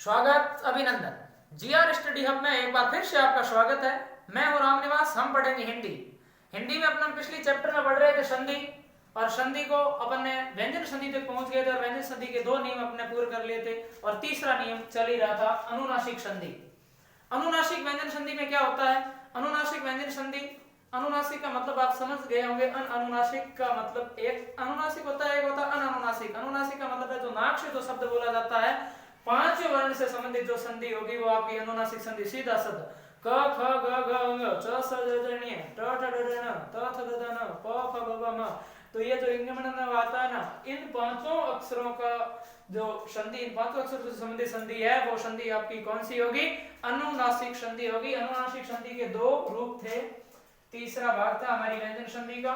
स्वागत अभिनंदन। GR study hub में एक बार फिर से आपका स्वागत है। मैं हूं रामनिवास। हम पढ़ेंगे हिंदी में अपन पिछली चैप्टर में पढ़ रहे थे संधि, और संधि को अपन ने व्यंजन संधि तक पहुंच गए थे और व्यंजन संधि के 2 नियम अपने पूरे कर लिए थे और तीसरा नियम चल ही रहा था अनुनासिक संधि। अनुनासिक व्यंजन संधि में क्या होता है? अनुनासिक व्यंजन संधि, अनुनासिक का मतलब आप समझ गए होंगे। अनुनासिक का मतलब एक अनुनासिक होता है, एक होता है अनानुनासिक। अनुनासिक का मतलब है जो नाक से जो शब्द बोला जाता है, 5 वर्ण से संबंधित जो संधि होगी वो आपकी अनुनासिक संधि। सीधा शब्द क ख ग घ ङ च स ज ज ण ट ठ ड ढ न त थ द ध न प फ ब भ म, तो ये जो इंगमन आता है ना, इन 5 अक्षरों का जो संधि, इन 5 अक्षरों से संबंधित संधि है, वो संधि आपकी कौन सी होगी? अनुनासिक संधि होगी। अनुनासिक संधि के 2 रूप थे। तीसरा भाग था हमारी व्यंजन संधि का।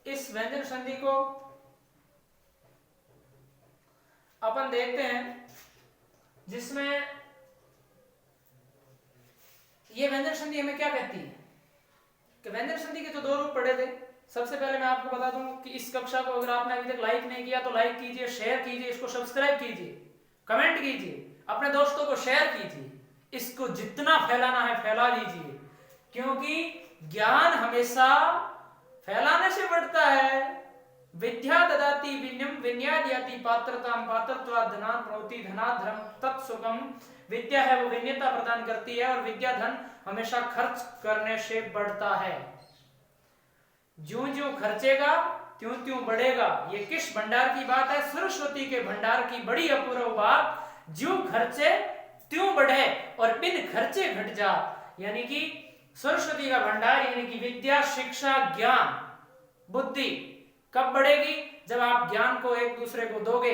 इस व्यंजन संधि को अपन देखते हैं, जिसमें ये व्यंजन संधि हमें क्या कहती है कि व्यंजन संधि के जो 2 रूप पढ़े थे। सबसे पहले मैं आपको बता दूं कि इस कक्षा को अगर आपने अभी तक लाइक नहीं किया तो लाइक कीजिए, शेयर कीजिए, इसको सब्सक्राइब कीजिए, कमेंट कीजिए, अपने दोस्तों को शेयर कीजिए, इसको जितना फैलाना है फैला दीजिए, क्योंकि ज्ञान हमेशा फैलाने से बढ़ता है। विद्या ददाति विनयम विनयादयाति पात्रताम पात्रत्वात् धनात् प्रवृत्ति धनात् धर्म तत्सुखम। विद्या है वो विनयता प्रदान करती है, और विद्या धन हमेशा खर्च करने से बढ़ता है। ज्यों-ज्यों खर्चेगा त्यों-त्यों बढ़ेगा। ये किस भंडार की बात है? सरस्वती के भंडार की बड़ी अपूर्व बात। ज्यों खर्चे त्यों बढ़े और बिन खर्चे घट जा। यानी कि सरस्वती का भंडार यानी कि विद्या, शिक्षा, ज्ञान, बुद्धि कब बढ़ेगी? जब आप ज्ञान को एक दूसरे को दोगे,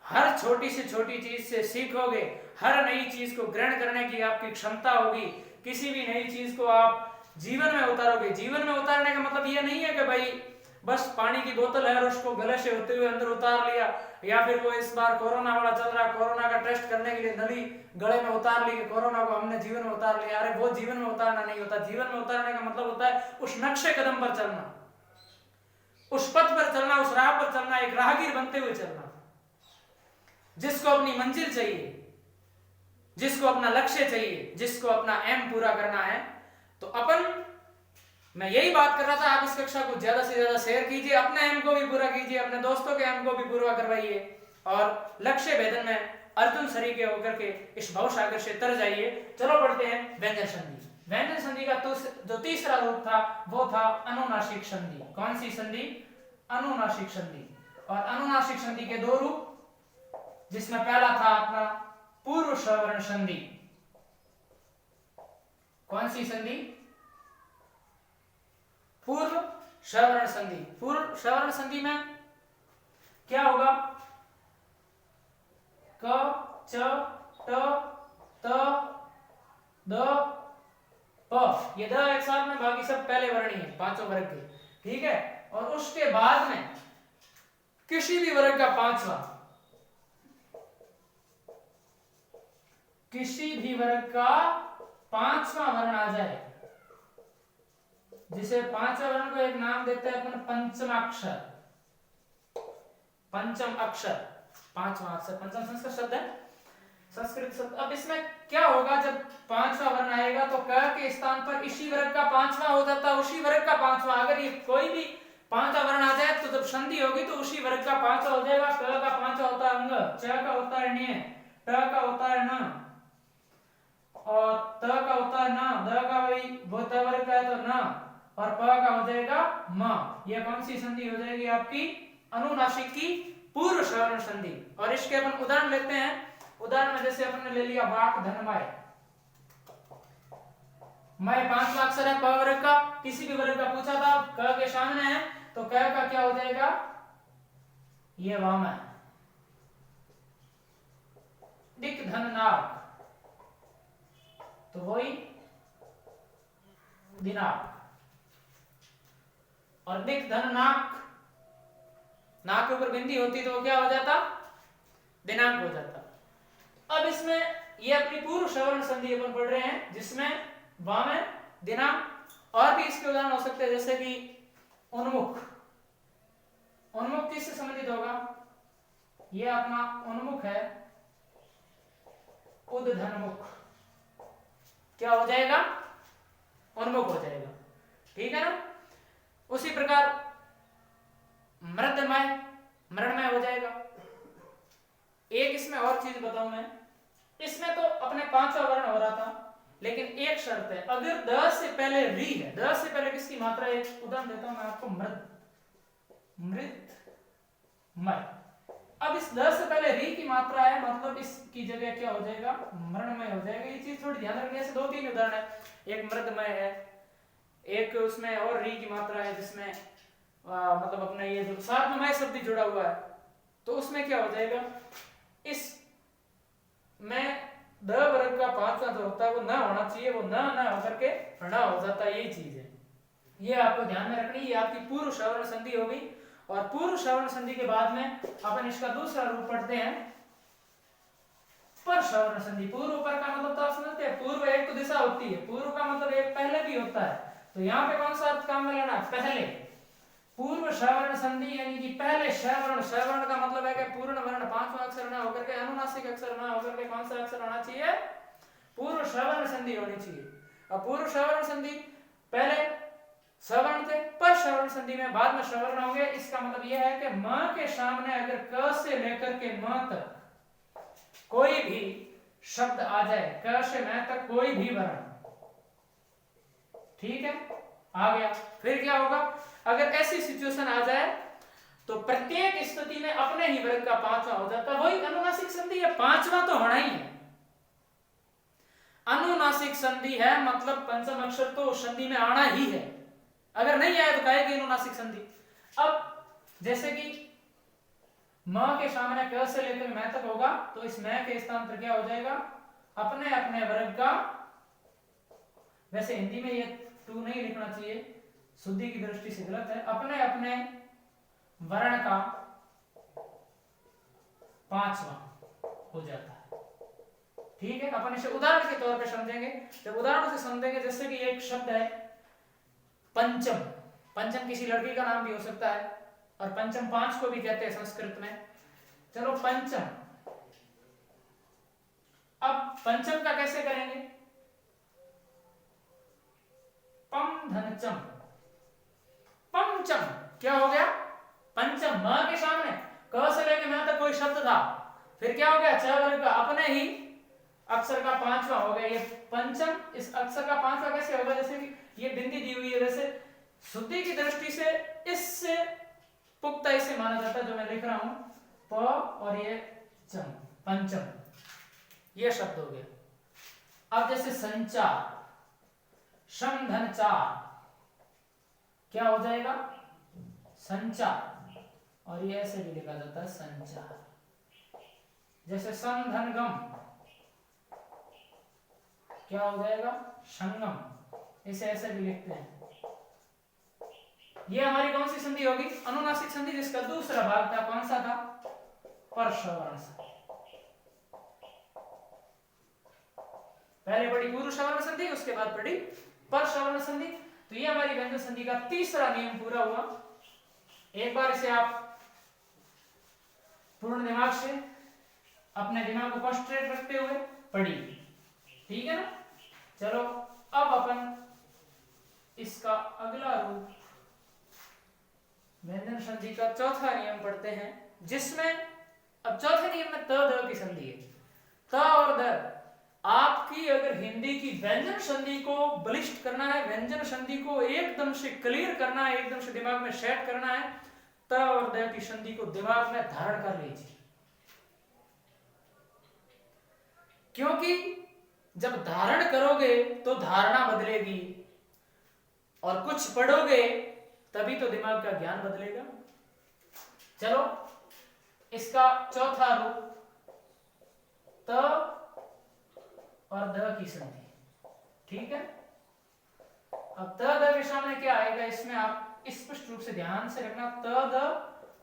हर छोटी से छोटी चीज से सीखोगे, हर नई चीज को ग्रहण करने की आपकी क्षमता होगी, किसी भी नई चीज को आप जीवन में उतारोगे। जीवन में उतारने का मतलब ये नहीं है कि भाई बस पानी की बोतल है और उसको गले से होते हुए अंदर उतार लिया, या फिर वो इस बार कोरोना वाला चल रहा है, कोरोना का टेस्ट करने के लिए नली गले में उतार ली, कोरोना को हमने जीवन में उतार लिया। अरे वो जीवन में उतारना नहीं होता। जीवन में उतारने का मतलब होता है उस नक्शे कदम पर चलना, उस पथ पर चलना, उस राह पर चलना, एक राहगीर बनते हुए चलना, जिसको अपनी मंजिल चाहिए, जिसको अपना लक्ष्य चाहिए, जिसको अपना एम पूरा करना है। तो अपन, मैं यही बात कर रहा था, आप इस कक्षा को ज्यादा से ज्यादा शेयर कीजिए, अपने एम को भी पूरा कीजिए, अपने दोस्तों के एम को भी पूरा करवाइए, और लक्ष्य भेदन में अर्जुन सरीखे होकर के इस भवसागर से तर जाइए। चलो पढ़ते हैं व्यंजन संधि। व्यंजन संधि का जो तीसरा रूप था वो था अनुनासिक संधि। कौन सी संधि? अनुनासिक संधि। और अनुनासिक संधि के 2 रूप, जिसमें पहला था अपना पूर्व सवर्ण संधि। कौन सी संधि? पूर्व सवर्ण संधि। पूर्व सवर्ण संधि में क्या होगा? क च ट त द प, ये द एक साथ में, बाकी सब पहले वर्णी है, 5 वर्ग के, ठीक है। और उसके बाद में किसी भी वर्ग का 5वां, किसी भी वर्ग का 5वां वर्ण आ जाए, जिसे 5वें वर्ण को एक नाम देते हैं अपन पंचमाक्षर। पंचम अक्षर, 5वां अक्षर, पंचम संस्कृत शब्द है, संस्कृत शब्द। अब इसमें क्या होगा? जब 5वां वर्ण आएगा तो क के स्थान पर इसी वर्ग का 5वां हो जाता है, उसी वर्ग का 5वां। अगर ये कोई भी 5वां वर्ण आ जाए तो जब संधि होगी तो उसी वर्ग का 5वां हो जाएगा। क का 5वां होता है अंग, च का होता है ण्य, ट का होता है न, और त का होता है न, द का वही भूत वर्ग का है तो न, और प का हो जाएगा म। यह कौन सी संधि हो जाएगी? आपकी अनुनासिक की पूर्व सवर्ण संधि। और इसके अपन उदाहरण लेते हैं। उदाहरण में जैसे अपन ने ले लिया वाक धनमय। मैं 5वां अक्षर है क वर्ग का, किसी भी वर्ग का पूछा था, क के सामने है तो क का क्या हो जाएगा? ये वाम है। दिक धन नाक, तो वही दिनाक। और दिक धन नाक, नाक के ऊपर बिंदी होती तो क्या हो जाता? दिनांक हो जाता। अब इसमें ये अपनी पूर्व सवर्ण संधि अपन पढ़ रहे हैं, जिसमें वाम दिनांक, और भी इसके उदाहरण हो सकते हैं, जैसे कि उन्मुख, उन्मुख किससे संबंधित होगा? ये अपना उन्मुख है, उद्धरणमुख। क्या हो जाएगा? उन्मुख हो जाएगा। ठीक है ना? उसी प्रकार मृदमय, मृणमय हो जाएगा। एक इसमें और चीज बताऊं मैं, इसमें तो अपने पांचवा वर्ण हो रहा था, लेकिन एक शर्त है, अगर द से पहले री है, द से पहले किसकी मात्रा, एक उदाहरण देता हूं मैं आपको, मृद, मृतमय। अब इस द से पहले री की मात्रा है, मतलब इसकी जगह क्या हो जाएगा? मृणमय हो जाएगा। ये चीज थोड़ी ध्यान रखने से, दो तीन उदाहरण है, एक मृदमय है, एक उसमें और री की मात्रा है जिसमें मतलब अपना ये जो साथ में मय शब्द जुड़ा हुआ है, तो उसमें क्या हो जाएगा? इस में द वर्ग का पांचवा जो होता है वो न होना चाहिए, वो न होकर के ण हो जाता है। यही चीज है, ये आपको ध्यान में रखनी। ये आपकी पूर्व श्रवण संधि होगी, और पूर्व श्रवण संधि के बाद में अपन इसका दूसरा रूप पढ़ते हैं, पर श्रवण संधि। पूर्व पर का मतलब तो आप समझते हैं, पूर्व एक तो दिशा होती है, पूर्व का मतलब एक पहले भी होता है, तो यहाँ पे कौन सा अर्थ काम में लेना? पहले। पूर्व श्रवण संधि यानी कि पहले श्रवण, श्रवण का मतलब है कि पूर्ण वर्ण पांचवा अक्षर ना होकर के, अनुनासिक अक्षर ना होकर के कौन सा अक्षर होना चाहिए? पूर्व श्रवण संधि होनी चाहिए। अब पूर्व श्रवण संधि पहले श्रवण थे, पर श्रवण संधि में बाद में श्रवण होंगे। इसका मतलब यह है कि म के सामने अगर क से लेकर के म तक कोई भी शब्द आ जाए, क से म तक कोई भी वर्ण, ठीक है, आ गया, फिर क्या होगा? अगर ऐसी सिचुएशन आ जाए तो प्रत्येक स्थिति में अपने ही वर्ग का पांचवा हो जाता है। वही अनुनासिक संधि है, पांचवा तो होना ही है। अनुनासिक संधि है मतलब पंचम अक्षर तो संधि में आना ही है, अगर नहीं आए तो कहेगी अनुनासिक संधि। अब जैसे कि म के सामने क से लेकर मैं तक होगा, तो इस मैं के स्थान पर क्या हो जाएगा? अपने अपने वर्ग का, वैसे हिंदी में ये टू नहीं लिखना चाहिए, शुद्धि की दृष्टि से गलत है, अपने अपने वर्ण का पांचवा हो जाता है। ठीक है, अपन इसे उदाहरण के तौर पे समझेंगे। जब उदाहरण से समझेंगे, जैसे कि एक शब्द है पंचम, पंचम किसी लड़की का नाम भी हो सकता है, और पंचम पांच को भी कहते हैं संस्कृत में। चलो पंचम, अब पंचम का कैसे करेंगे? पम धनचम, पंचम क्या हो गया? पंचम, म के सामने क से लेके मैं तक कोई शब्द था, फिर क्या हो गया? च वर्ग का अपने ही अक्षर का पांचवा हो गया ये पंचम। इस अक्षर का पांचवा कैसे होगा? जैसे कि ये बिंदी दी हुई है, वैसे शुद्धि की दृष्टि से इससे पुख्ता इसे माना जाता है, जो मैं लिख रहा हूं प और ये चम, पंचम, ये शब्द हो गया। अब जैसे संचार, समधनचार, क्या हो जाएगा? संचार, और ये ऐसे भी लिखा जाता है संचार। जैसे समधनगम, क्या हो जाएगा? संगम, इसे ऐसे भी लिखते हैं। ये हमारी कौन सी संधि होगी? अनुनासिक संधि, जिसका दूसरा भाग था, कौन सा था? परश्रवण संधि। पहले पढ़ी पूर्व श्रवण संधि, उसके बाद पढ़ी परश्रवण संधि। तो ये हमारी व्यंजन संधि का तीसरा नियम पूरा हुआ। एक बार इसे आप पूर्ण दिमाग से, अपने दिमाग को कॉन्सेंट्रेट रखते हुए पढ़िए, ठीक है ना? चलो अब अपन इसका अगला रूप व्यंजन संधि का चौथा नियम पढ़ते हैं, जिसमें अब चौथे नियम में त द की संधि है। त और द, आपकी अगर हिंदी की व्यंजन संधि को बलिष्ठ करना है, व्यंजन संधि को एकदम से क्लियर करना है, एकदम से दिमाग में सेट करना है, त और द की संधि को दिमाग में धारण कर लीजिए। क्योंकि जब धारण करोगे तो धारणा बदलेगी, और कुछ पढ़ोगे तभी तो दिमाग का ज्ञान बदलेगा। चलो इसका चौथा रूप त और द की संधि, ठीक है? अब त द के सामने क्या आएगा? इसमें आप स्पष्ट रूप से ध्यान से रखना, त द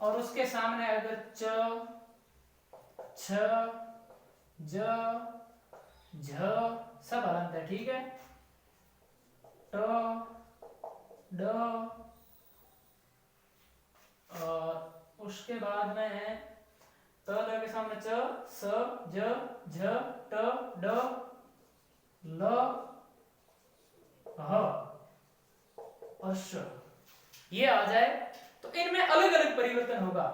और उसके सामने अगर च, छ, ज, झ सब हलंत है, ठीक है? ट, ड और उसके बाद में है त द के सामने च, स, ज, झ, ट, ड, ल, ह और श, ये आ जाए तो इनमें अलग अलग परिवर्तन होगा।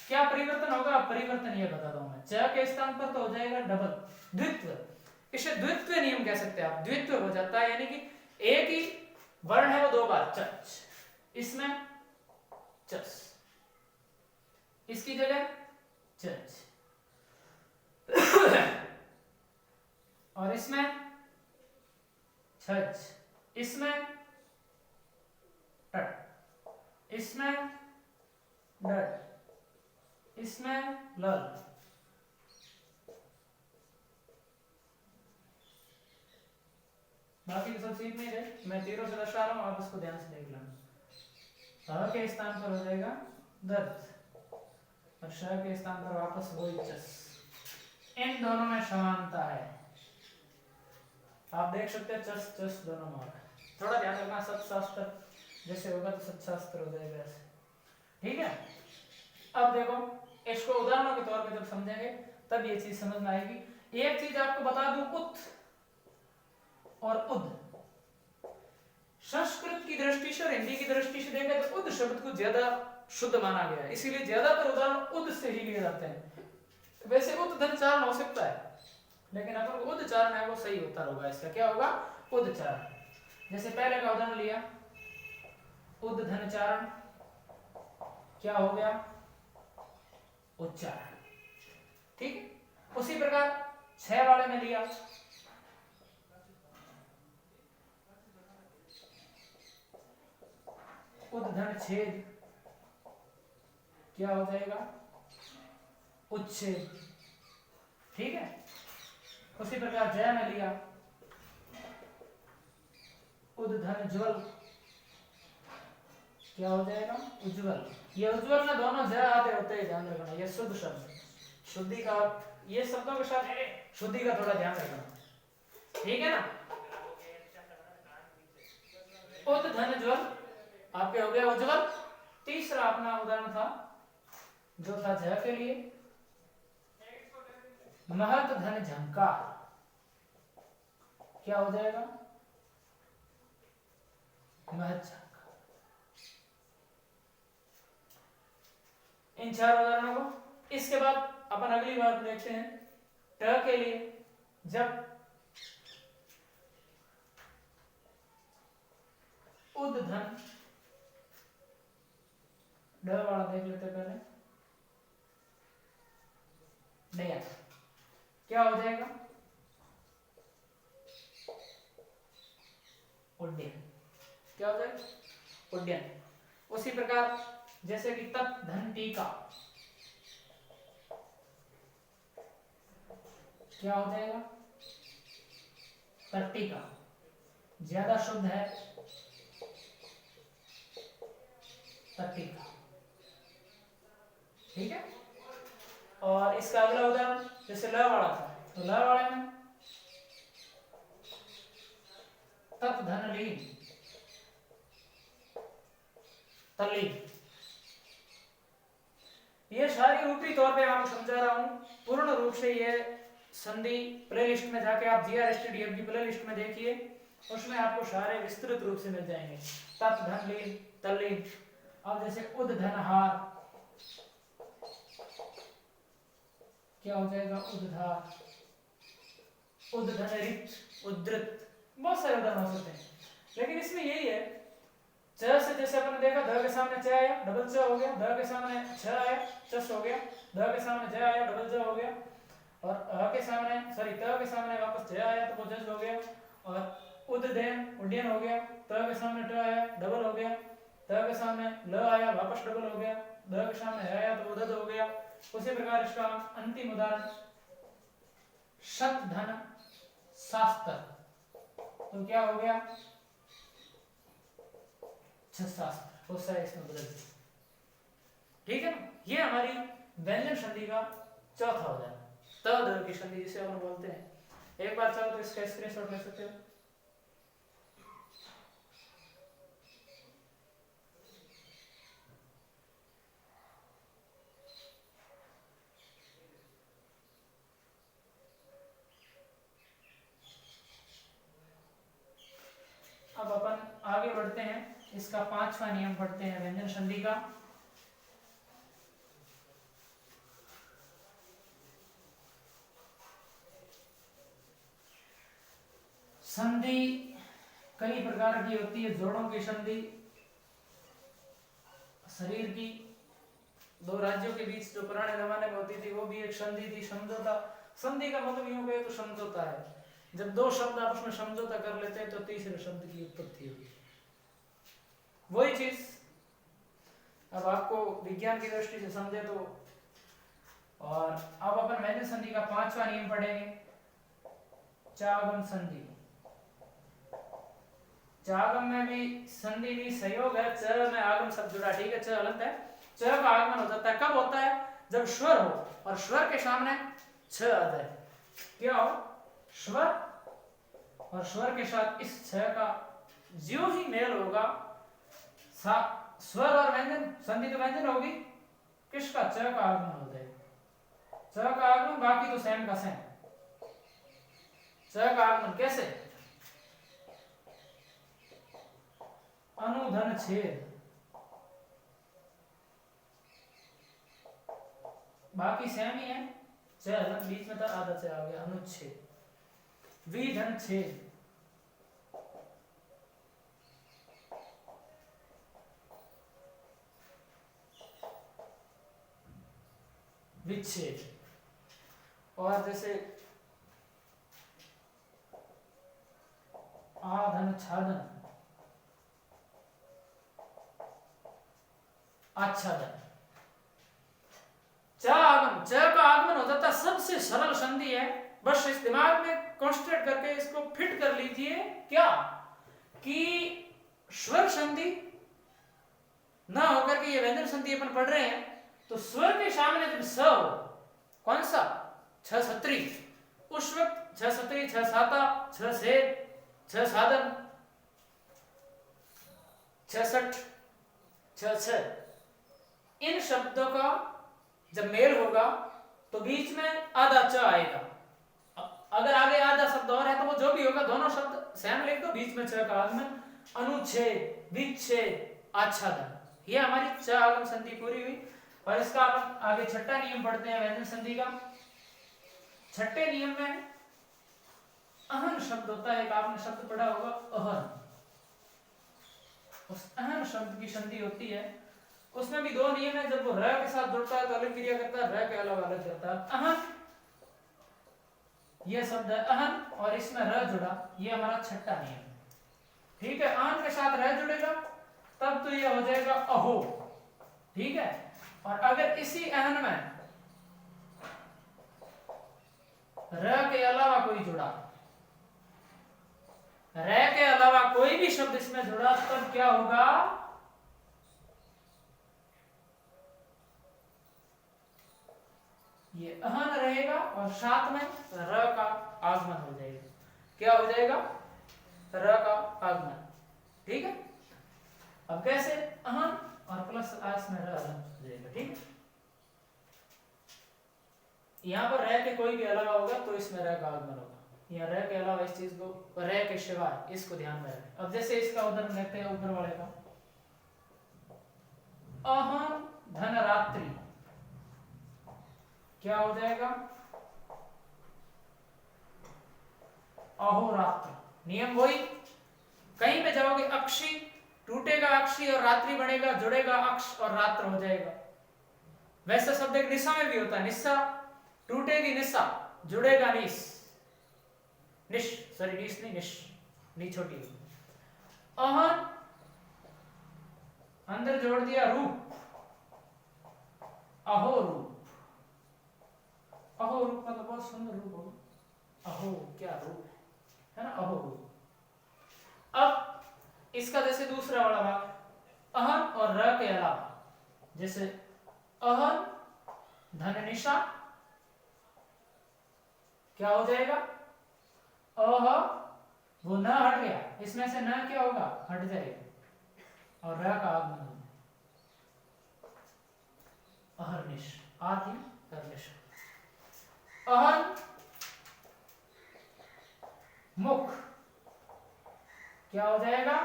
क्या परिवर्तन होगा? परिवर्तन ये बताता हूं मैं। च के स्थान पर तो हो जाएगा डबल, द्वित्व। इसे द्वित्व नियम कह सकते हैं आप, द्वित्व हो जाता है, यानी कि एक ही वर्ण है वो दो बार चच, इसमें चस, इसकी जगह चच, और इसमें छच, इसमें टट, इसमें डट, इसमें लल। बाकी तो सब सीख नहीं रहे, मैं तीरों से दर्शा रहा हूं, आप इसको ध्यान से देख लेना। ह के स्थान पर हो जाएगा दर्द और श के स्थान पर वापस वही चस। इन दोनों में समानता है, आप देख सकते हैं चस चस दोनों में। थोड़ा ध्यान रखना, सत्शास्त्र जैसे होगा तो सत्शास्त्र हो जाएगा ऐसे, ठीक है। अब देखो इसको उदाहरणों के तौर पे जब समझेंगे तब ये चीज समझ में आएगी। एक चीज आपको बता दूं, उत और उद, संस्कृत की दृष्टि से और हिंदी की दृष्टि से देखें तो उद शब्द को ज्यादा शुद्ध माना गया है, इसीलिए ज्यादातर उदाहरण उद से ही लिए जाते हैं। वैसे उद्धन चारण हो सकता है, लेकिन अगर उच्चारण है वो सही उत्तर होगा। इसका क्या होगा? उच्चारण। जैसे पहले का उदाहरण लिया उद्धन चारण, क्या हो गया? उच्चारण, ठीक है। उसी प्रकार 6 वाले में लिया उद्धन छेद, क्या हो जाएगा? उच्छेद, ठीक है। उसी प्रकार जय में लिया उद्धन ज्वल, क्या हो जाएगा? उज्ज्वल। ये उज्ज्वल में दोनों जय आते होते हैं, ध्यान रखना। ये शुद्ध शब्द, शुद्धि का, ये शब्दों के साथ शुद्धि का थोड़ा ध्यान रखना, ठीक है ना। उद्धन ज्वल आपके हो गया उज्ज्वल। तीसरा अपना उदाहरण था जो था जय के लिए महत धन झंकार, क्या हो जाएगा? महत झंकार। इन 4 उदाहरणों को, इसके बाद अपन अगली बात देखते हैं ट के लिए। जब उद्धन ड वाला देख लेते पहले, नहीं, क्या हो जाएगा? उड्डयन, क्या हो जाएगा? उड्डयन। उसी प्रकार जैसे कि तत् धन टीका, क्या हो जाएगा? तट्टिका। ज्यादा शुद्ध है तट्टिका, ठीक है। और इसका अगला उदाहरण जैसे ल वाला था, तो ल वाले में तत् धन लीन, तल्लीन। ये सारी ऊपरी तौर पे आपको समझा रहा हूं, पूर्ण रूप से ये संधि प्लेलिस्ट में जाके आप जीआरएसटी की प्लेलिस्ट में देखिए, उसमें आपको सारे विस्तृत रूप से मिल जाएंगे। तत् धन लीन, तल्लीन। अब जैसे उद्धन हार, क्या हो जाएगा? उद्धार। उद्धन रित, उद्धृत। बहुत सारे उदाहरण हो सकते हैं, लेकिन इसमें यही है च से, जैसे अपन ने देखा ध के सामने च आया, डबल च हो गया। ध के सामने छ आया, चस हो गया। ध के सामने ज आया, डबल ज हो गया। और अ के सामने, सॉरी, त के सामने वापस ज आया तो वो जज हो गया। और उद्दयन, उड्डयन हो गया। त के सामने ट आया, डबल हो गया। त के सामने ल आया, वापस डबल हो गया। द के सामने आया तो उदद हो गया। उसी प्रकार इसका अंतिम उदाहरण शत धन शास्त्र, तो क्या हो गया? शास्त्र। वो सही इसमें बदल दिया, ठीक है ना। ये हमारी व्यंजन संधि का चौथा उदाहरण, त द की संधि जिसे हम बोलते हैं। एक बार चाहो तो इसका स्क्रीनशॉट ले सकते हो। इसका 5वां नियम पढ़ते हैं व्यंजन संधि का। संधि कई प्रकार की होती है। जोड़ों की संधि, शरीर की, दो राज्यों के बीच जो पुराने जमाने में होती थी वो भी एक संधि थी। समझौता, संधि का मतलब यूं कहे तो समझौता है। जब दो शब्द आपस में समझौता कर लेते हैं तो तीसरे शब्द की उत्पत्ति होगी। वही चीज अब आपको विज्ञान की दृष्टि से समझे तो। और अब अपन व्यंजन संधि का 5वां नियम पढ़ेंगे, चागम संधि। चागम में भी संधि भी सहयोग है। च में आगम शब्द जुड़ा, ठीक है, च हलंत है। च का आगमन हो जाता है, कब होता है? जब स्वर हो और स्वर के सामने छ आ जाए। क्या हो? स्वर, और स्वर के साथ इस छ का ज्यों ही मेल होगा, स्वर और व्यंजन, संधि तो व्यंजन होगी, किसका? च का आगमन हो जाएगा। च का आगमन, बाकी तो सेम का सेम। च का आगमन कैसे? अनुधन छेद, बाकी सेम ही है। च बीच में था, आधा से आ गया, अनुच्छेद। विधन छेद, विच्छेद। और जैसे आधन छादन, आच्छादन। च आगमन, च का आगमन हो जाता, सबसे सरल संधि है। बस इस दिमाग में कॉन्सेंट्रेट करके इसको फिट कर लीजिए क्या, कि स्वर संधि ना होकर के ये व्यंजन संधि अपन पढ़ रहे हैं, तो स्वर के सामने जब स हो, कौन सा? छ सत्री, उस वक्त छ सत्री, छ साता, छ सेद, छ साधन, छ सठ, छ छ, इन शब्दों का जब मेल होगा तो बीच में आधा च आएगा। अगर आगे आधा शब्द और है तो वो जो भी होगा, दोनों शब्द सेम लिख दो, बीच में च का आगमन। अनुच्छेद, विच्छेद, आच्छादन, ये हमारी च आगम संधि पूरी हुई। और इसका अपन आगे छठा नियम पढ़ते हैं व्यंजन संधि का। छठे नियम में अहन शब्द होता है, एक आपने शब्द पढ़ा होगा अहन। उस अहन शब्द की संधि होती है, उसमें भी दो नियम है। जब वो र के साथ जुड़ता है तो अलग क्रिया करता है, र के अलावा अलग करता है। अहन, ये शब्द है अहन, और इसमें र जुड़ा, ये हमारा छठा नियम है। ठीक है, अहन के साथ र जुड़ेगा तब तो ये हो जाएगा अहो। ठीक है, और अगर इसी अहन में र के अलावा कोई जुड़ा, र के अलावा कोई भी शब्द इसमें जुड़ा, तब क्या होगा? ये अहन रहेगा और साथ में र का आगमन हो जाएगा। क्या हो जाएगा? र का आगमन। ठीक है, अब कैसे? अहन और प्लस आस में र हो जाएगा। ठीक है, यहां पर र के कोई भी अलावा होगा तो इसमें र का आगमन होगा। यहाँ र के अलावा इस चीज को, र के सिवाय, इसको ध्यान में रखें। अब जैसे इसका उदाहरण लेते हैं ऊपर वाले का, अहन धन रात्रि, क्या हो जाएगा? अहोरात्र। नियम वही, कहीं पे जाओगे अक्षी, टूटेगा अक्षी और रात्रि बनेगा, जुड़ेगा अक्ष और रात्र हो जाएगा। वैसे शब्द एक निशा में भी होता है, निशा, टूटेगी निशा, जुड़ेगा निश, निश, सॉरी निश नहीं, निश, नी छोटी। अहन, अंदर जोड़ दिया रूप, अहो रूप। अहो रूप मतलब बहुत सुंदर रूप होगा। अहो क्या रूप है ना, अहो रूप। अब इसका जैसे दूसरा वाला भाग, अहन और र के अलावा, जैसे अहन धन निशा, क्या हो जाएगा? अह, वो न हट गया, इसमें से न क्या होगा? हट जाएगा, और र का आगमन होगा, अहर्निश, आदि हर्निश। अहन मुख, क्या हो जाएगा?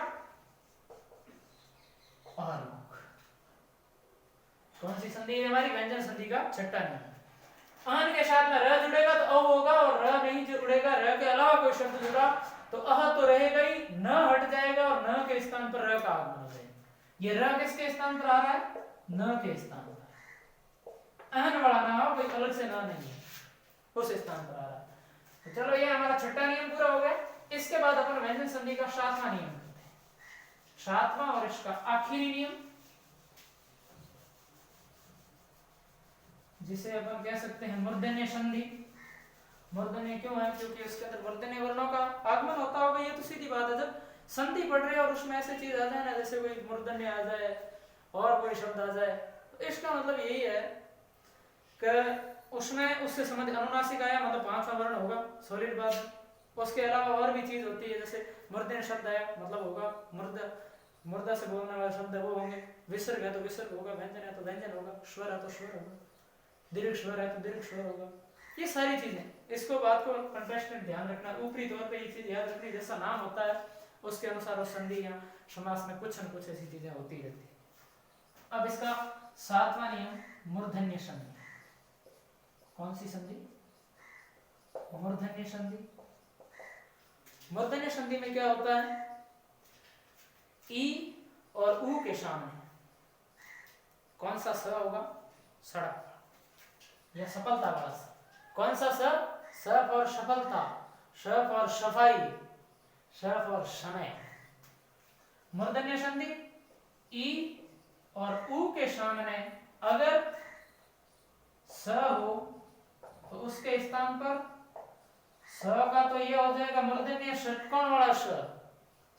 कौन सी संधि है हमारी? व्यंजन संधि का छठा नियम। अहन के साथ में र जुड़ेगा तो अ होगा, और र नहीं जुड़ेगा, र के अलावा कोई शब्द जुड़ा तो अह तो रहेगा ही, न हट जाएगा और न के स्थान पर र का आगमन हो जाएगा। ये र किसके स्थान पर आ रहा है? न के स्थान पर। अहन वाला ना हो, कोई अलग से ना नहीं है, उस स्थान पर आ रहा है। तो चलो ये हमारा छठा नियम पूरा हो गया। इसके बाद अपन व्यंजन संधि का सातवां नियम करते हैं, सातवां और इसका आखिरी नियम, जिसे अपन कह सकते हैं मूर्धन्य संधि। मूर्धन्य क्यों है? क्योंकि उसके अंदर मूर्धन्य वर्णों का आगमन होता होगा। ये तो सीधी बात है, जब संधि पढ़ रहे हैं और उसमें ऐसे चीज आ जाए ना, जैसे कोई मूर्धन्य आ जाए और कोई शब्द आ जाए, तो इसका मतलब यही है कि उसमें उससे संबंधित अनुनासिक आया, मतलब पांचवा वर्ण होगा, सॉलिड बात। उसके अलावा और भी चीज होती है, जैसे मूर्धन्य शब्द आया मतलब होगा मुर्दा से बोलने वाले शब्द वो होंगे, विसर्ग है तो विसर्ग होगा, व्यंजन है तो व्यंजन होगा, स्वर है तो स्वर होगा, दीर्घ स्वर है तो दीर्घ स्वर होगा। ये सारी चीजें, इसको बात को कंटेक्स्ट में ध्यान रखना, ऊपरी तौर पे ये चीज याद रखनी, जैसा नाम होता है उसके अनुसार उस संधि या समास में कुछ न कुछ ऐसी चीजें होती रहती है। अब इसका सातवां नियम मूर्धन्य संधि। कौन सी संधि? मूर्धन्य संधि। मूर्धन्य संधि में क्या होता है? ई और ऊ के सामने कौन सा स होगा? सड़क या सफलता वाला स। कौन सा स? स फॉर सफलता, श फॉर सफाई, श फॉर समय। मूर्धन्य संधि ई और ऊ के सामने अगर स हो तो उसके स्थान पर स का तो ये हो जाएगा मूर्धन्य षटकोण वाला श,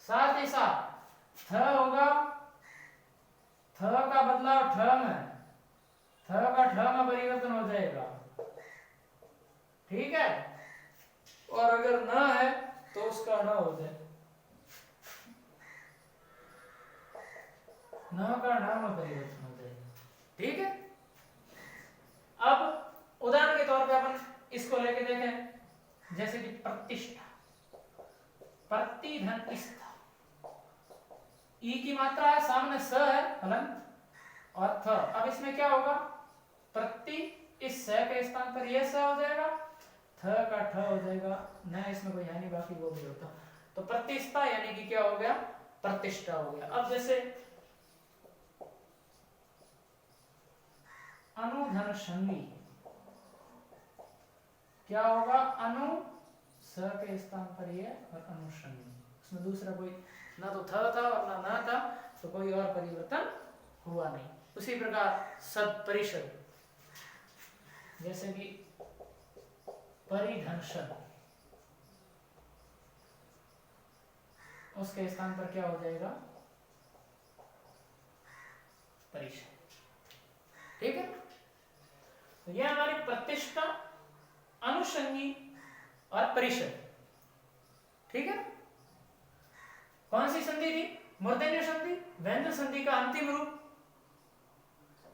साथ ही साथ थ होगा, थ का बदलाव ठ में, थ का ठ में परिवर्तन हो जाएगा, ठीक है। और अगर न है तो उसका न हो जाए, न का न में परिवर्तन हो जाएगा, ठीक है। अब उदाहरण के तौर पे अपन इसको लेके देखें, जैसे कि प्रतिष्ठा, प्रतिधन, ई की मात्रा है, सामने स है हलंत और थ। अब इसमें क्या होगा? प्रति, इस स के स्थान पर यह स हो जाएगा, थ का ठ हो जाएगा, न इसमें कोई है नहीं, बाकी वो भी होता। तो प्रतिष्ठा यानी कि क्या हो गया? प्रतिष्ठा हो गया। अब जैसे अनुधन संधि, क्या होगा? अनु स के स्थान पर ये और अनुसंधि, उसमें दूसरा कोई ना तो था और ना न था, तो कोई और परिवर्तन हुआ नहीं। उसी प्रकार सद परिषद, जैसे कि परिधनषद, उसके स्थान पर क्या हो जाएगा? परिषद, ठीक है। तो यह हमारी प्रतिष्ठा, अनुषंगी और परिषद, ठीक है। कौन सी संधि थी? मूर्धन्य संधि, व्यंजन संधि का अंतिम रूप।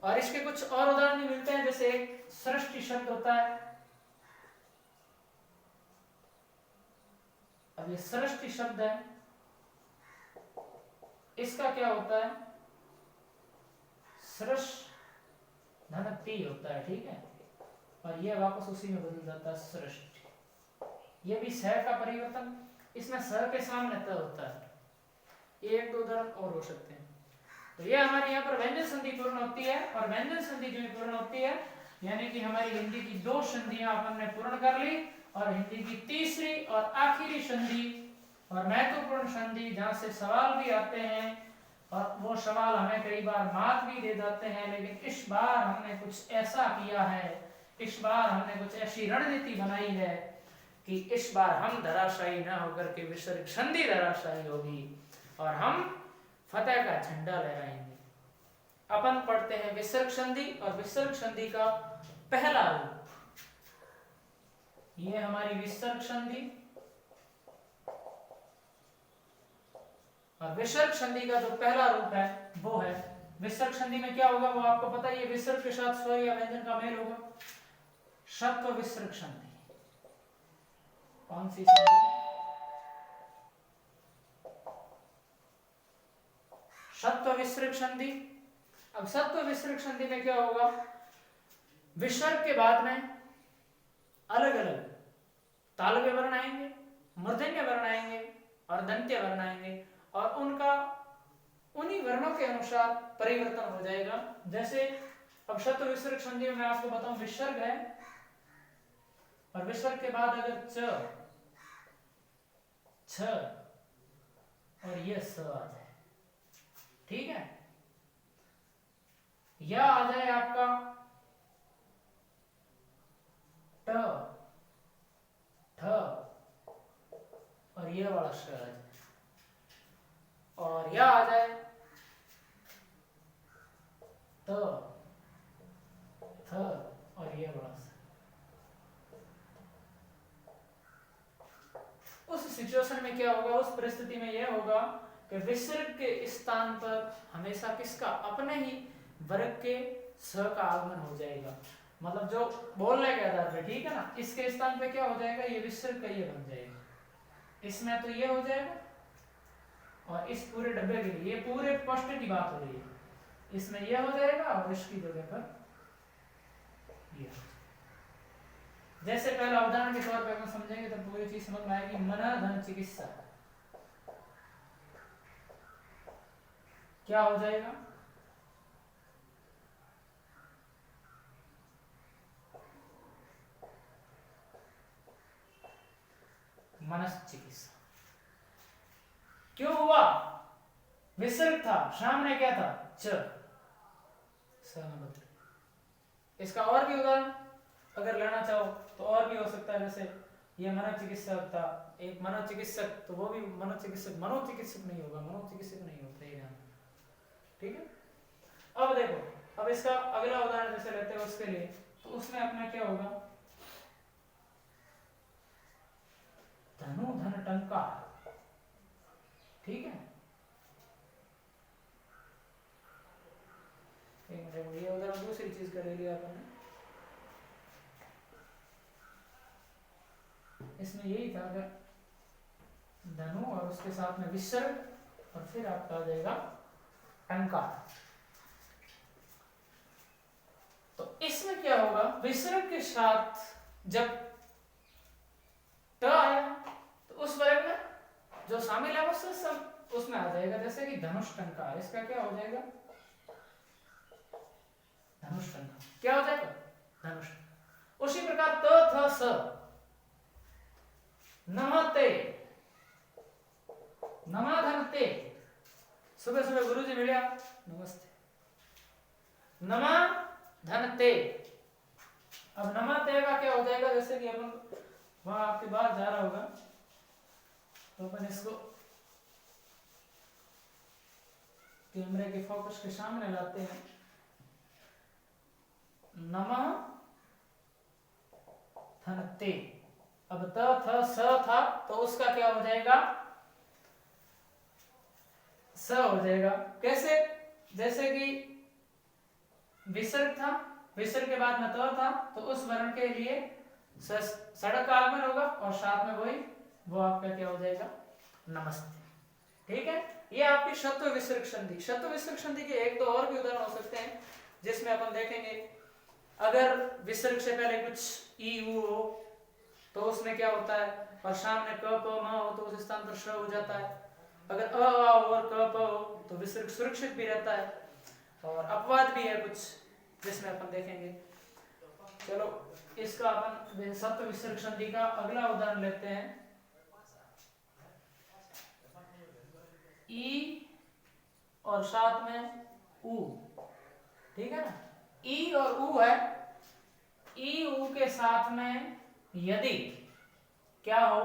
और इसके कुछ और उदाहरण भी मिलते हैं, जैसे एक सृष्टि शब्द होता है। अब ये सृष्टि शब्द है, इसका क्या होता है? सृष धन ती होता है, ठीक है। और ये वापस उसी में बदल जाता है सृष्टि। ये भी स का परिवर्तन, इसमें स के सामने त होता है। एक दो उदाहरण और हो सकते हैं। तो ये हमारे यहाँ पर व्यंजन संधि पूर्ण होती है। और व्यंजन संधि जो पूर्ण होती है, यानी कि हमारी हिंदी की दो संधियां अपन ने पूर्ण कर ली, और हिंदी की तीसरी और आखिरी संधि और महत्वपूर्ण संधि, जहां से सवाल भी आते हैं और वो सवाल हमें कई बार मार्क भी दे जाते हैं। लेकिन इस बार हमने कुछ ऐसा किया है, इस बार हमने कुछ ऐसी रणनीति बनाई है कि इस बार हम धराशायी न होकर के विसर्ग संधि धराशायी होगी और हम फतेह का झंडा लहराएंगे। अपन पढ़ते हैं विसर्ग संधि, और विसर्ग संधि का पहला रूप, ये हमारी विसर्ग संधि। और विसर्ग संधि का जो पहला रूप है वो है, विसर्ग संधि में क्या होगा वो आपको पता है, ये विसर्ग के साथ स्वर या व्यंजन का मेल होगा। सत्व विसर्ग संधि, कौन सी संधि? सत्व विसर्ग संधि। अब सत्व विसर्ग संधि में क्या होगा, विसर्ग के बाद में अलग अलग तालव्य वर्ण आएंगे, मूर्धन्य वर्ण आएंगे और दंत्य वर्ण आएंगे, और उनका उन्हीं वर्णों के अनुसार परिवर्तन हो जाएगा। जैसे अब सत्व विसर्ग संधि में मैं आपको बताऊं, विसर्ग है और विसर्ग के बाद अगर च, छ और ये स आ जाए, ठीक है, या आ जाए आपका ट, ठ और ये वाला श आ जाए, और या आ जाए त, थ और ये वाला स। उस सिचुएशन में क्या होगा, उस परिस्थिति में यह होगा कि विसर्ग के स्थान पर हमेशा किसका, अपने ही वर्ग के स का आगमन हो जाएगा। मतलब जो बोलने के आधार पे, ठीक है ना, इसके स्थान पे क्या हो जाएगा, ये विसर्ग का ये बन जाएगा, इसमें तो ये हो जाएगा, और इस पूरे डब्बे के लिए ये पूरे प्रश्न की बात हो रही है, इसमें ये हो जाएगा और इसकी जगह पर ये। जैसे पहला उदाहरण के तौर पे हम समझेंगे तो पूरी चीज समझ में आएगी। मन धन चिकित्सा क्या हो जाएगा, मनस चिकित्सा। क्यों हुआ, विसर्ग था, सामने क्या था, च, इसका और भी उदाहरण अगर लेना चाहो तो और भी हो सकता है। जैसे ये मनोचिकित्सक था, एक मनोचिकित्सक, तो वो भी मनोचिकित्सक, मनोचिकित्सक नहीं होगा, मनोचिकित्सक नहीं होता है, ठीक है। अब देखो, अब इसका अगला उदाहरण जैसे लेते हैं उसके लिए, तो उसमें अपना क्या होगा, धनु धन टंका, ठीक है। ये उदाहरण दूसरी चीज करेगी अपन, इसमें यही था अगर धनु और उसके साथ में विसर्ग और फिर आपका आ जाएगा टंका, तो इसमें क्या होगा, विसर्ग के साथ जब ट आया तो उस वर्ग में जो शामिल है वो सब उसमें आ जाएगा। जैसे कि धनुष टंका, इसका क्या हो जाएगा, धनुष टंका क्या हो जाएगा, धनुष। उसी प्रकार त थ स, नमते, नमाधनते, सुबह सुबह गुरुजी मिलिया, नमस्ते, नमा धनते। अब नमते का क्या हो जाएगा, जैसे कि अपन वहां आपके बाहर जा रहा होगा तो अपन इसको कैमरे के फोकस के सामने लाते हैं, नमः धनते। अब त थ स था तो उसका क्या हो जाएगा, स हो जाएगा। कैसे, जैसे कि विसर्ग था, विसर्ग के बाद में त था तो उस वर्ण के लिए सड़क का आगमन होगा और साथ में वही वो आपका क्या हो जाएगा, नमस्ते, ठीक है। ये आपकी शत्व विसर्ग संधि। शत्व विसर्ग संधि के एक दो और भी उदाहरण हो सकते हैं जिसमें अपन देखेंगे, अगर विसर्ग से पहले कुछ ई उ हो तो उसमें क्या होता है, और सामने क प म हो तो उस स्थान पर श हो जाता है। अगर अ आ और क प हो तो विसर्ग सुरक्षित भी रहता है, और अपवाद भी है कुछ जिसमें अपन देखेंगे। चलो इसका अपन सत्व विसर्ग संधि का अगला उदाहरण लेते हैं, ई और साथ में उ, ठीक है ना। ई और उ है, ई उ के साथ में यदि क्या हो,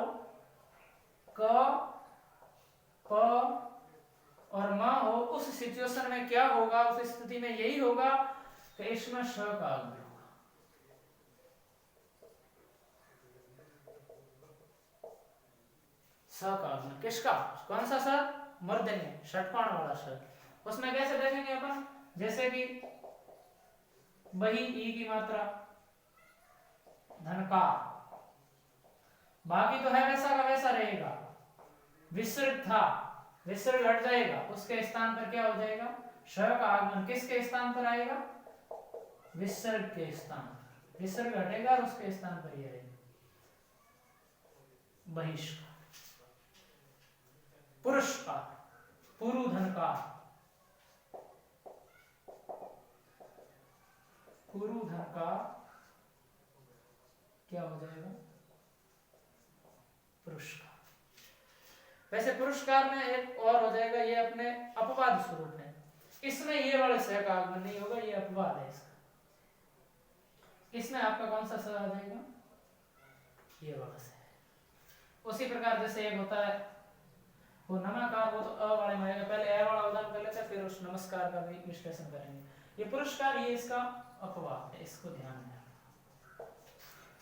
क प और म हो, उस सिचुएशन में क्या होगा, उस स्थिति में यही होगा कि इसमें श का आगमन होगा। स का आगमन किसका, कौन सा स, मूर्धन्य षटकोण वाला स। उसमें कैसे देखेंगे अपन, जैसे कि वही ई की मात्रा धनका, बाकी तो है वैसा का वैसा रहेगा। विसर्ग था, विसर्ग हट जाएगा, उसके स्थान पर क्या हो जाएगा, श का आगमन किसके स्थान पर आएगा? विसर्ग के स्थान पर। विसर्ग हटेगा और उसके स्थान पर ही आएगा बहिष्कार। पुरस्कार, पुरुधन का, पुरुधन का क्या हो जाएगा? पुरस्कार। वैसे पुरस्कार में एक और हो जाएगा, ये अपने अपवाद स्वरूप है, इसमें ये वाले स का आगमन नहीं होगा, ये अपवाद है इसका। इसमें आपका कौन सा स आ जाएगा? ये वाला स। उसी प्रकार जैसे एक होता है वो नमाकार, वो तो अ वाले में आएगा, पहले ए वाला उदाहरण कर लेते हैं, फिर उस नमस्कार का भी विश्लेषण करेंगे। ये पुरस्कार, ये इसका अपवाद है, इसको ध्यान में रखना,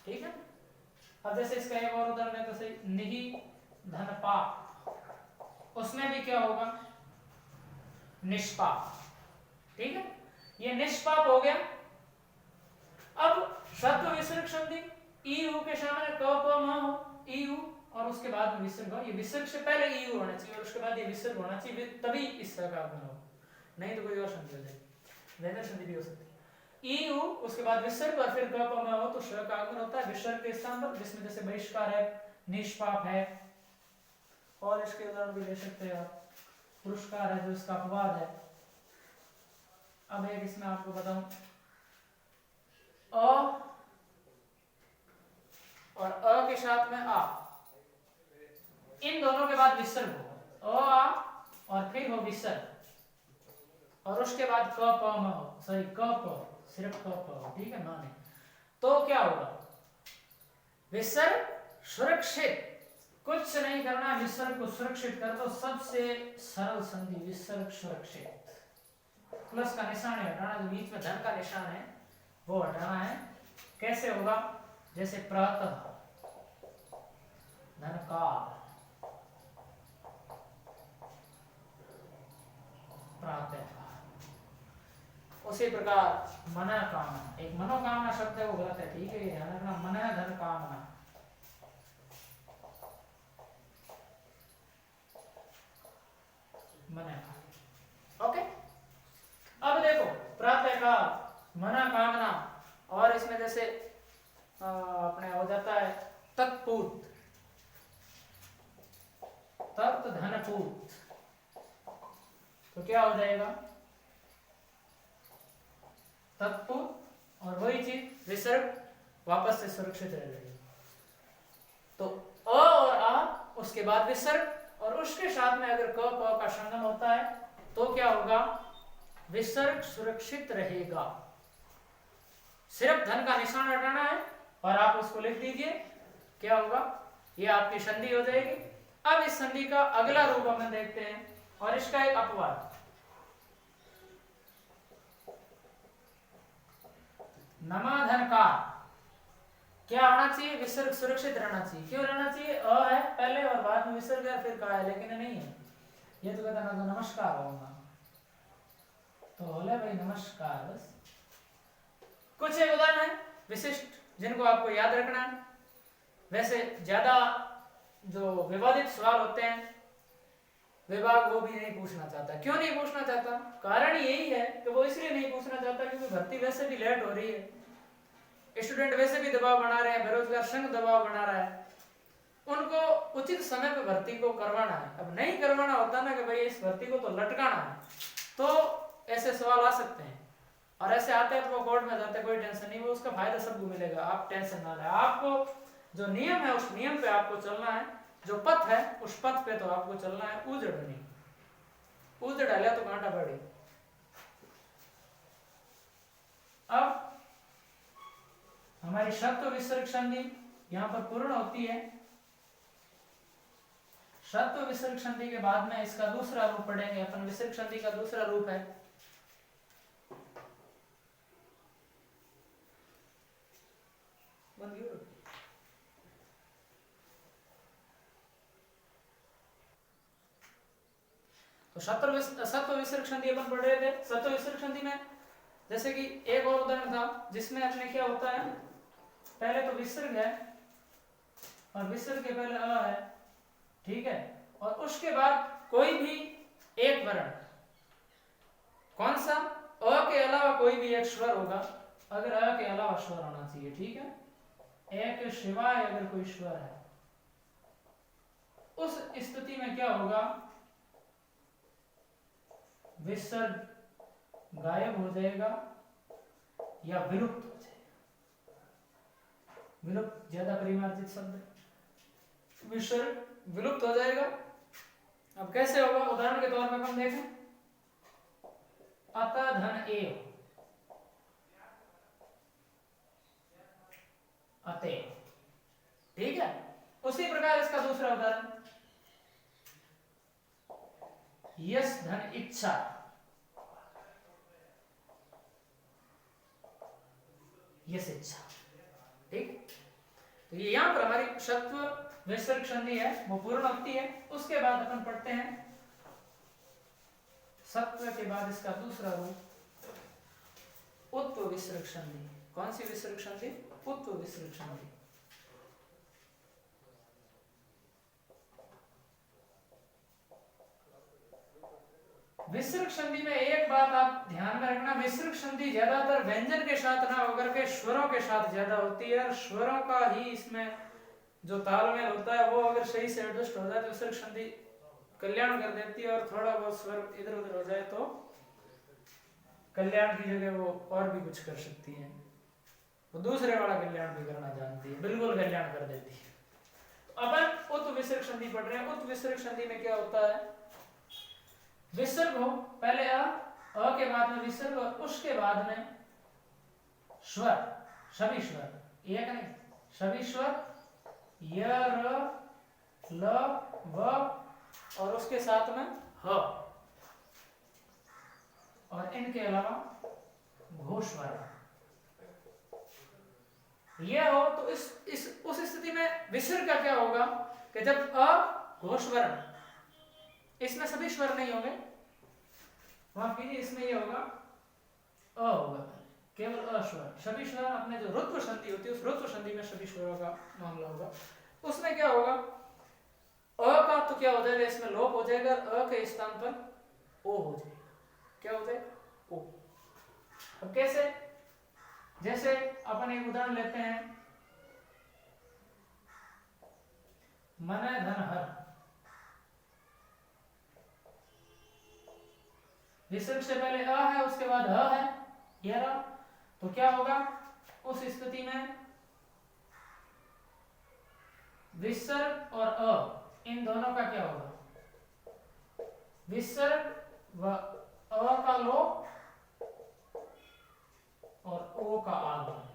ठीक है। अब जैसे इसका एक और उदाहरण है, जैसे निहि धन पाप, उसमें भी क्या होगा? निष्पाप, ठीक है। ये निष्पाप हो गया। अब शब्द विसर्ग संधि ई उ के सामने क प म हो, ई उ और उसके बाद में विसर्ग हो। ये विसर्ग से पहले ई उ होना चाहिए और उसके बाद ये विसर्ग होना चाहिए, तभी इस का आगमन हो, नहीं तो कोई और संधि हो जाएगी। व्यंजन संधि भी हो सकती है। ई उ उसके बाद विसर्ग और फिर क प म हो तो श का आगमन होता है विसर्ग के स्थान पर, जिसमें जैसे बहिष्कार है, निष्पाप है, और इसके उदाहरण भी ले सकते हैं आप। पुरस्कार है जो इसका अपवाद है। अब एक इसमें आपको बताऊं, अ और अ के साथ में आ, इन दोनों के बाद विसर्ग हो, अ आ और फिर हो विसर्ग, और उसके बाद क प म हो, सॉरी क प, सिर्फ क प हो, ठीक है ना, नहीं तो क्या होगा? विसर्ग सुरक्षित, कुछ नहीं करना, विसर्ग को सुरक्षित कर दो। सबसे सरल संधि विसर्ग सुरक्षित। प्लस का निशान हटाना, जो बीच में धन का निशान है वो हटाना है। कैसे होगा? जैसे प्रातः, धन काल, प्रातः। उसी प्रकार मनोकामना, एक मनोकामना शब्द है वो गलत है, ठीक है, ध्यान रखना। मन धन कामना, मन, ओके। अब देखो प्रातः काल, मना कामना, और इसमें जैसे अपने हो जाता है तत्पूत, तत् धनपूत, तो क्या हो जाएगा? तत्पूत, और वही चीज विसर्ग वापस से सुरक्षित रह जाएगी। तो अ और आ, उसके बाद विसर्ग, और उसके साथ में अगर क प का संगम होता है तो क्या होगा? विसर्ग सुरक्षित रहेगा। सिर्फ धन का निशान हटाना है और आप उसको लिख दीजिए, क्या होगा? ये आपकी संधि हो जाएगी। अब इस संधि का अगला रूप हम देखते हैं, और इसका एक अपवाद, नमाधन का क्या होना चाहिए? विसर्ग सुरक्षित रहना चाहिए। क्यों रहना चाहिए? अ है पहले और बाद में विसर्ग है, फिर का है, लेकिन नहीं है। ये तो कहता ना तो नमस्कार होगा, तो बोले भाई नमस्कार। बस कुछ एक उदाहरण है विशिष्ट जिनको आपको याद रखना है। वैसे ज्यादा जो विवादित सवाल होते हैं विभाग वो भी नहीं पूछना चाहता। क्यों नहीं पूछना चाहता? कारण यही है कि वो इसलिए नहीं पूछना चाहता क्योंकि भर्ती वैसे भी लेट हो रही है, स्टूडेंट वैसे भी दबाव बना रहे हैं, बेरोजगार संघ दबाव बना रहा है, उनको उचित समय पे भर्ती को करवाना है। अब नहीं करवाना होता ना कि भाई इस भर्ती को तो लटकाना है, तो ऐसे सवाल आ सकते हैं, और ऐसे आते हैं तो वो कोर्ट में जाते हैं, कोई टेंशन नहीं, वो उसका फायदा सबको मिलेगा, आप टेंशन ना लें। आपको जो नियम है उस नियम पे आपको चलना है, जो पथ है उस पथ पे तो आपको चलना है, उजड़ नहीं। उजड़ डाला तो कांटा पड़े। अब हमारी शब्द विसर्ग संधि यहां पर पूर्ण होती है। शब्द विसर्ग संधि के बाद में इसका दूसरा रूप पढ़ेंगे अपन। विसर्ग संधि का दूसरा रूप है तो सत्व विसर्ग संधि अपन पढ़ रहे थे। सत्व विसर्ग संधि में जैसे कि एक और उदाहरण था जिसमें अपने क्या होता है, पहले तो विसर्ग है और विसर्ग के पहले अ है, ठीक है, और उसके बाद कोई भी एक वर्ण, कौन सा? अ के अलावा कोई भी एक स्वर होगा, अगर अ के अलावा स्वर आना चाहिए, ठीक है, ए के सिवाय अगर कोई स्वर है, उस स्थिति में क्या होगा, विसर्ग गायब हो जाएगा या विलुप्त हो जाएगा। विलुप्त ज्यादा परिमार्जित शब्द है, विसर्ग विलुप्त हो जाएगा। अब कैसे होगा, उदाहरण के तौर पर हम देखें, अतः धन एव, अतः, ठीक है। उसी प्रकार इसका दूसरा उदाहरण, यस धन इच्छा, यस इच्छा, ठीक। तो ये यहां पर हमारी शत्व विसर्ग संधि है वो पूर्ण होती है। उसके बाद अपन पढ़ते हैं सत्व के बाद इसका दूसरा रूप उत्व विसर्ग संधि। कौन सी विसर्ग संधि? उत्व विसर्ग संधि। विसर्ग संधि में एक बात आप ध्यान में रखना, विसर्ग संधि ज्यादातर व्यंजन के साथ ना होकर के स्वरों के साथ ज्यादा होती है, और स्वरों का ही इसमें जो तालमेल होता है वो अगर सही से एडजस्ट हो जाए तो विसर्ग संधि कल्याण कर देती है, और थोड़ा बहुत स्वर इधर उधर हो जाए तो कल्याण की जगह वो और भी कुछ कर सकती है, वो दूसरे वाला कल्याण भी करना जानती है, बिल्कुल कल्याण कर देती है। तो अपन उत्व विसर्ग संधि पढ़ रहे हैं। उत्व विसर्ग संधि में क्या होता है, विसर्ग हो, पहले अ के बाद में विसर्ग, और उसके बाद में स्वर, सभी स्वर, एक नहीं, सभी स्वर, य, र, ल, व, और उसके साथ में ह, और इनके अलावा घोष स्वर। यह हो तो उस स्थिति में विसर्ग का क्या होगा कि जब अ घोष वर्ण, इसमें सभी स्वर नहीं होंगे, वहां फिर इसमें ये होगा अ होगा, केवल अ स्वर। सभी स्वर अपने जो रुत्व संधि होती है उस रुत्व संधि में सभी स्वरों का मामला होगा। उसमें क्या होगा, अ का तो क्या हो जाएगा, इसमें लोप हो जाएगा, अ के स्थान पर ओ हो जाएगा। क्या हो जाएगा, ओ। अब कैसे, जैसे अपन एक उदाहरण लेते हैं, मन धन हर, विसर्ग से पहले अ है, उसके बाद ह है, ये रहा, तो क्या होगा उस स्थिति में, विसर्ग और अ इन दोनों का क्या होगा, विसर्ग व अ का लोप और ओ का आगमन,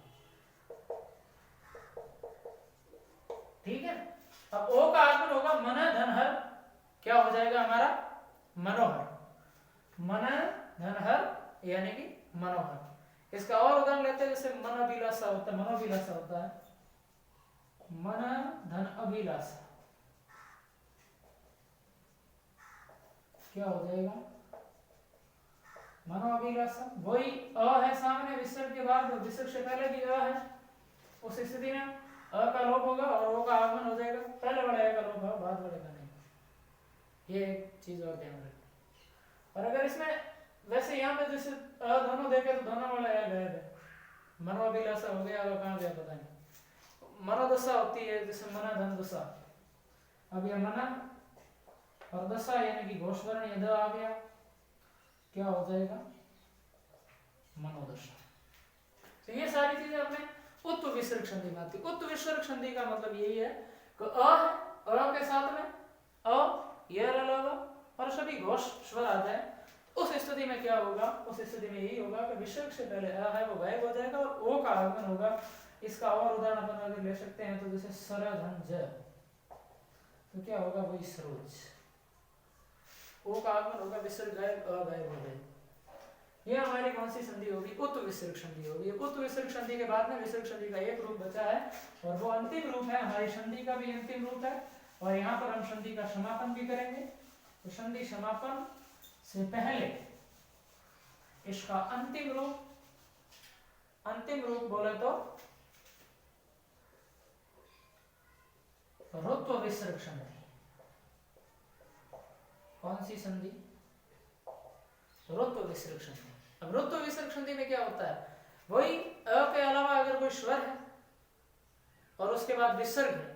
ठीक है। अब ओ का आगमन होगा मन धन हर, क्या हो जाएगा हमारा, मनोहर, मन धन हर यानी कि मनोहर। इसका और उदाहरण लेते हैं, जैसे मन अभिलाषा होता है, मनोभिलाषा होता है, मन धन अभिलाषा, क्या हो जाएगा, मनोअभिलाषा। वही अ है सामने विसर्ग के बाद, विसर्ग से पहले भी अ है, उस स्थिति में अ का लोप होगा और ओ का आगमन हो जाएगा, पहले वाले अ का लोप होगा, बाद वाले का नहीं। ये एक चीज और ध्यान रखना। और अगर इसमें वैसे यहाँ पे जैसे अ दोनों देखे तो दोनों वाले अ गए थे, मनोअभिलाषा हो गया, कहाँ गया पता नहीं। मनोदशा होती है जैसे मन धन दशा, अब यह मन और दशा यानी कि घोषवर्ण यद आ गया, क्या हो जाएगा, मनोदशा। तो ये सारी चीजें अपने उत्व विसर्ग संधि में आती है। उत्व विसर्ग संधि का मतलब यही है कि अ के साथ में अ, य, र, ल, व और सभी घोष स्वर आ जाए, उस स्थिति में क्या होगा, उस स्थिति में यही होगा कि विसर्ग से पहले अ है वो गायब हो जाएगा और ओ का आगमन होगा। इसका और उदाहरण अपन अगर ले सकते हैं तो जैसे सर धन ज, तो क्या होगा, वही सरोज, ओ का आगमन होगा, विसर्ग गायब, अ गायब हो जाएगा। यह हमारी कौन सी संधि होगी, उत्व विसर्ग संधि होगी। उत्व विसर्ग संधि के बाद में विसर्ग संधि का एक रूप बचा है और वो अंतिम रूप है, हमारी संधि का भी अंतिम रूप है, और यहाँ पर हम संधि का समापन भी करेंगे। तो संधि समापन से पहले इसका अंतिम रूप बोले तो रुत्व विसर्ग संधि। कौन सी संधि, रुत्व विसर्ग संधि। अब रुत्व विसर्ग संधि में क्या होता है, वही अ के अलावा अगर कोई स्वर है और उसके बाद विसर्ग है,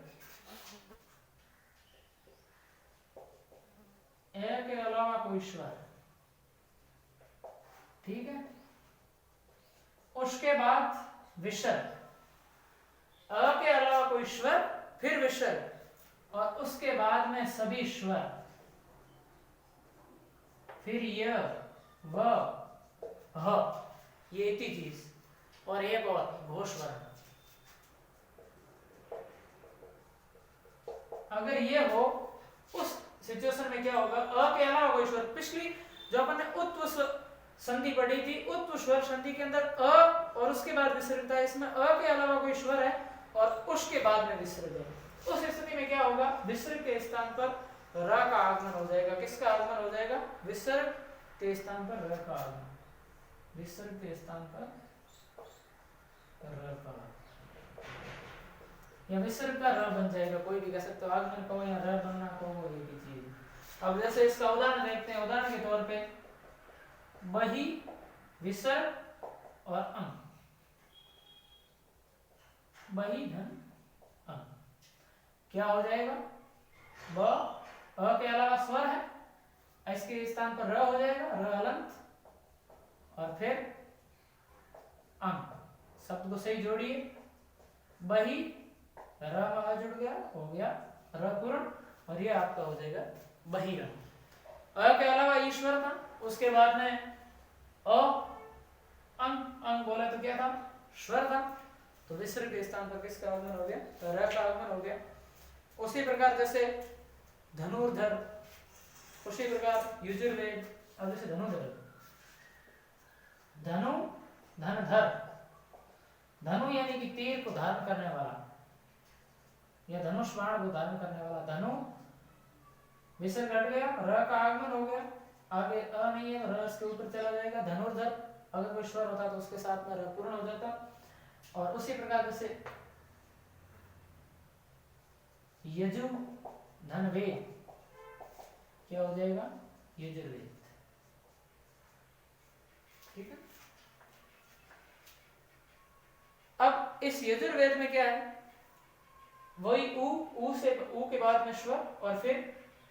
ए के अलावा कोई स्वर, ठीक है, उसके बाद विसर्ग, अ के अलावा कोई स्वर फिर विसर्ग और उसके बाद में सभी स्वर, फिर य व ह, ये इतनी चीज और एक और घोष वर्ण। अगर ये हो उस सिचुएशन में क्या होगा, अ के अलावा कोई स्वर, पिछली जो अपन ने उत्व संधि पढ़ी थी, उत्व स्वर संधि के अंदर अ और उसके बाद विसर्ग था, इसमें अ के अलावा कोई स्वर है और उसके बाद में विसर्ग है। उस स्थिति में क्या होगा, विसर्ग के स्थान पर र का आगमन हो जाएगा। किसका आगमन हो जाएगा, विसर्ग के स्थान पर र का आगमन, विसर्ग के स्थान पर र का, या विसर्ग का र बन जाएगा, कोई भी कह सकते हो, आगमन कहो या र बनना कहो, एक ही चीज। अब जैसे इसका उदाहरण देखते हैं, उदाहरण के तौर पे बही, विसर्ग और अंग, बही धन अंग, क्या हो जाएगा, ब अ के अलावा स्वर है, इसके स्थान पर र हो जाएगा, र अलंत, और फिर अंग, शब्द को सही जोड़िए, बही, र वहां जुड़ गया, हो गया र पूर्ण, और ये आपका हो जाएगा बहिरंग। अ के अलावा ईश्वर था, उसके बाद में अ, अंग, अंग बोला तो क्या था, स्वर था, तो विसर्ग के स्थान पर किसका आगमन हो गया, र का आगमन हो गया। उसी प्रकार जैसे धनुर्धर, उसी प्रकार युजुर्वेद, अब जैसे धनुर्धर, धनु धनधर, धनु यानी कि तीर को धारण करने वाला या धनुष बाण को धारण करने वाला, धनु विसर्ग हट गया, र का आगमन हो गया, आगे अ नहीं है, र इसके ऊपर चला जाएगा, धनुर्धर, अगर कोई स्वर होता तो उसके साथ में र पूर्ण हो जाता। और उसी प्रकार जैसे यजु धनवेद, क्या हो जाएगा, यजुर्वेद, ठीक है। अब इस यजुर्वेद में क्या है, वही उ से, उ के बाद में स्वर और फिर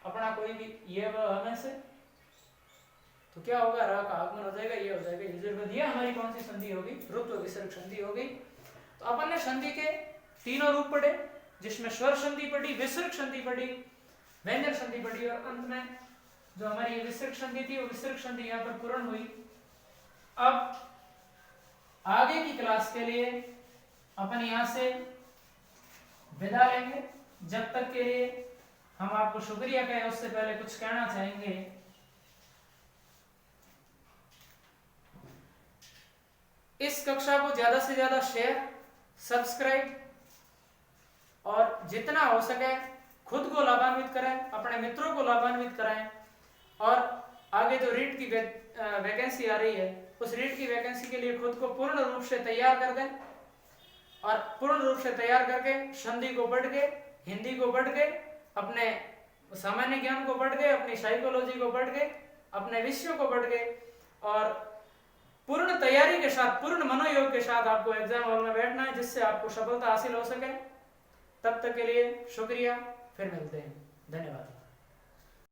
अपना कोई भी ये व में से, तो क्या होगा, र का आगमन हो जाएगा, ये हो जाएगा यजुर्वेद। ये हमारी कौन सी संधि होगी, रुत्व विसर्ग संधि हो गई। तो अपन ने संधि के तीनों रूप पढ़े, जिसमें स्वर संधि पढ़ी, विसर्ग संधि पढ़ी, व्यंजन संधि पढ़ी, और अंत में जो हमारी ये विसर्ग संधि थी वो विसर्ग संधि यहाँ पर पूर्ण हुई। अब आगे की क्लास के लिए अपन यहाँ से विदा लेंगे। जब तक के लिए हम आपको शुक्रिया कहें, उससे पहले कुछ कहना चाहेंगे। इस कक्षा को ज्यादा से ज्यादा शेयर, सब्सक्राइब और जितना हो सके खुद को लाभान्वित करें, अपने मित्रों को लाभान्वित कराएं, और आगे जो रीट की वैकेंसी आ रही है, उस रीट की वैकेंसी के लिए खुद को पूर्ण रूप से तैयार कर दें, और पूर्ण रूप से तैयार करके संधि को पढ़ के, हिंदी को पढ़ के, अपने सामान्य ज्ञान को पढ़ के, अपनी साइकोलॉजी को पढ़ के, अपने विषयों को पढ़ के, और पूर्ण तैयारी के साथ, पूर्ण मनोयोग के साथ आपको एग्जाम हॉल में बैठना है, जिससे आपको सफलता हासिल हो सके। तब तक के लिए शुक्रिया, फिर मिलते हैं, धन्यवाद।